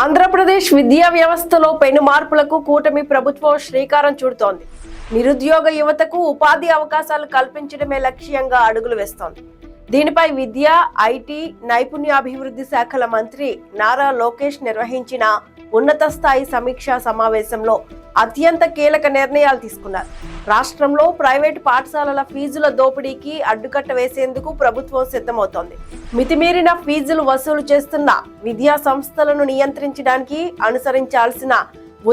ఆంధ్రప్రదేశ్ విద్యా వ్యవస్థలో పెను మార్పులకు కూటమి ప్రభుత్వం శ్రీకారం చుడుతోంది. నిరుద్యోగ యువతకు ఉపాధి అవకాశాలు కల్పించడమే లక్ష్యంగా అడుగులు వేస్తోంది. దీనిపై విద్యా, ఐటీ, నైపుణ్యాభివృద్ధి శాఖల మంత్రి నారా లోకేష్ నిర్వహించిన ఉన్నత స్థాయి సమీక్షా సమావేశంలో అత్యంత కీలక నిర్ణయాలు తీసుకున్నారు. రాష్ట్రంలో ప్రైవేటు పాఠశాలల ఫీజుల దోపిడీకి అడ్డుకట్ట వేసేందుకు ప్రభుత్వం సిద్ధమవుతోంది. మితిమీరిన ఫీజులు వసూలు చేస్తున్న విద్యా సంస్థలను నియంత్రించడానికి అనుసరించాల్సిన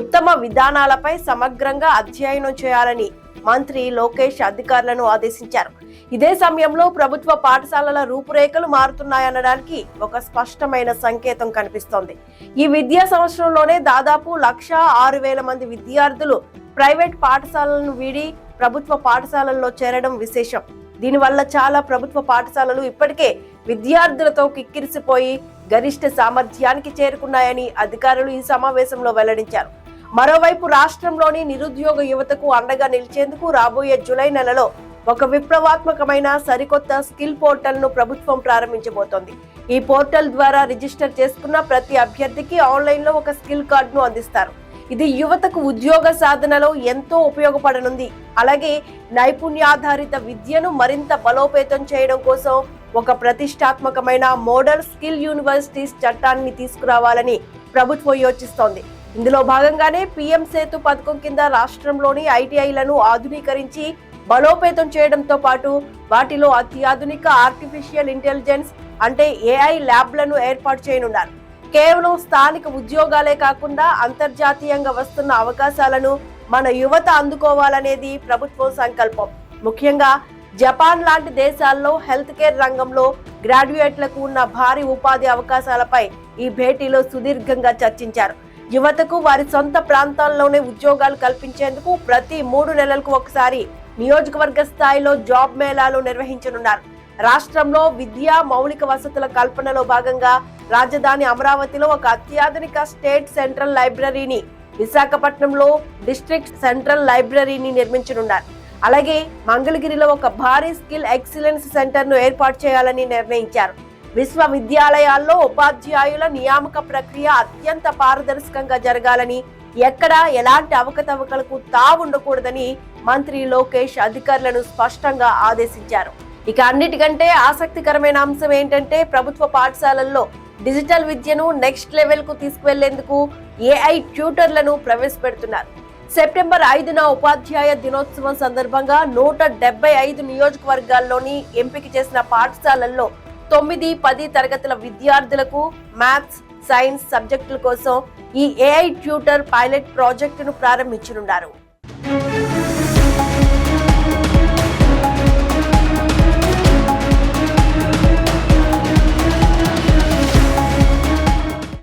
ఉత్తమ విధానాలపై సమగ్రంగా అధ్యయనం చేయాలని మంత్రి లోకేష్ అధికారులను ఆదేశించారు. ఇదే సమయంలో ప్రభుత్వ పాఠశాలల రూపురేఖలు మారుతున్నాయనడానికి ఒక స్పష్టమైన సంకేతం కనిపిస్తోంది. ఈ విద్యా సంవత్సరంలోనే దాదాపు 1,06,000 మంది విద్యార్థులు ప్రైవేట్ పాఠశాలలను వీడి ప్రభుత్వ పాఠశాలల్లో చేరడం విశేషం. దీనివల్ల చాలా ప్రభుత్వ పాఠశాలలు ఇప్పటికే విద్యార్థులతో కిక్కిరిసిపోయి గరిష్ట సామర్థ్యానికి చేరుకున్నాయని అధికారులు ఈ సమావేశంలో వెల్లడించారు. మరోవైపు రాష్ట్రంలోని నిరుద్యోగ యువతకు అండగా నిలిచేందుకు రాబోయే జూలై నెలలో ఒక విప్లవాత్మకమైన సరికొత్త స్కిల్ పోర్టల్ ను ప్రభుత్వం ప్రారంభించబోతోంది. ఈ పోర్టల్ ద్వారా రిజిస్టర్ చేసుకున్న ప్రతి అభ్యర్థికి ఆన్లైన్ లో ఒక స్కిల్ కార్డ్ ను అందిస్తారు. ఇది యువతకు ఉద్యోగ సాధనలో ఎంతో ఉపయోగపడనుంది. అలాగే నైపుణ్యాధారిత విద్యను మరింత బలోపేతం చేయడం కోసం ఒక ప్రతిష్టాత్మకమైన మోడల్ స్కిల్ యూనివర్సిటీస్ చట్టాన్ని తీసుకురావాలని ప్రభుత్వం యోచిస్తోంది. ఇందులో భాగంగానే పీఎం సేతు పథకం కింద రాష్ట్రంలోని ఐటీఐలను ఆధునీకరించి బలోపేతం చేయడంతో పాటు వాటిలో అత్యాధునిక ఆర్టిఫిషియల్ ఇంటెలిజెన్స్ అంటే ఏఐ ల్యాబ్లను ఏర్పాటు చేయనున్నారు. కేవలం స్థానిక ఉద్యోగాలే కాకుండా అంతర్జాతీయంగా వస్తున్న అవకాశాలను మన యువత అందుకోవాలనేది ప్రభుత్వం సంకల్పం. ముఖ్యంగా జపాన్ లాంటి దేశాల్లో హెల్త్ కేర్ రంగంలో గ్రాడ్యుయేట్లకు ఉన్న భారీ ఉపాధి అవకాశాలపై ఈ భేటీలో సుదీర్ఘంగా చర్చించారు. యువతకు వారి సొంత ప్రాంతాల్లోనే ఉద్యోగాలు కల్పించేందుకు ప్రతి 3 నెలలకు ఒకసారి నియోజకవర్గ స్థాయిలో జాబ్ మేళాలు నిర్వహించనున్నారు. రాష్ట్రంలో విద్యా మౌలిక వసతుల కల్పనలో భాగంగా రాజధాని అమరావతిలో ఒక అత్యాధునిక స్టేట్ సెంట్రల్ లైబ్రరీని, విశాఖపట్నంలో డిస్ట్రిక్ట్ సెంట్రల్ లైబ్రరీని నిర్మించనున్నారు. అలాగే మంగళగిరిలో ఒక భారీ స్కిల్ ఎక్సలెన్స్ సెంటర్ ను ఏర్పాటు చేయాలని నిర్ణయించారు. విశ్వవిద్యాలయాల్లో ఉపాధ్యాయుల నియామక ప్రక్రియ అత్యంత పారదర్శకంగా జరగాలని, ఎక్కడా ఎలాంటి అవకతవకలకు తావుండకూడదని మంత్రి లోకేష్ అధికారులను స్పష్టంగా ఆదేశించారు. ఇక అన్నిటికంటే ఆసక్తికరమైన అంశం ఏంటంటే ప్రభుత్వ పాఠశాలల్లో డిజిటల్ విద్యను నెక్స్ట్ లెవెల్ కు తీసుకువెళ్లేందుకు ఏఐ ట్యూటర్లను ప్రవేశపెడుతున్నారు. సెప్టెంబర్ 5న ఉపాధ్యాయ దినోత్సవం సందర్భంగా 175 నియోజకవర్గాల్లోని ఎంపిక చేసిన పాఠశాలల్లో 9, 10 తరగతుల విద్యార్థులకు మ్యాథ్స్, సైన్స్ సబ్జెక్టుల కోసం ఈ ఏఐ ట్యూటర్ పైలట్ ప్రాజెక్టును ప్రారంభించనున్నారు.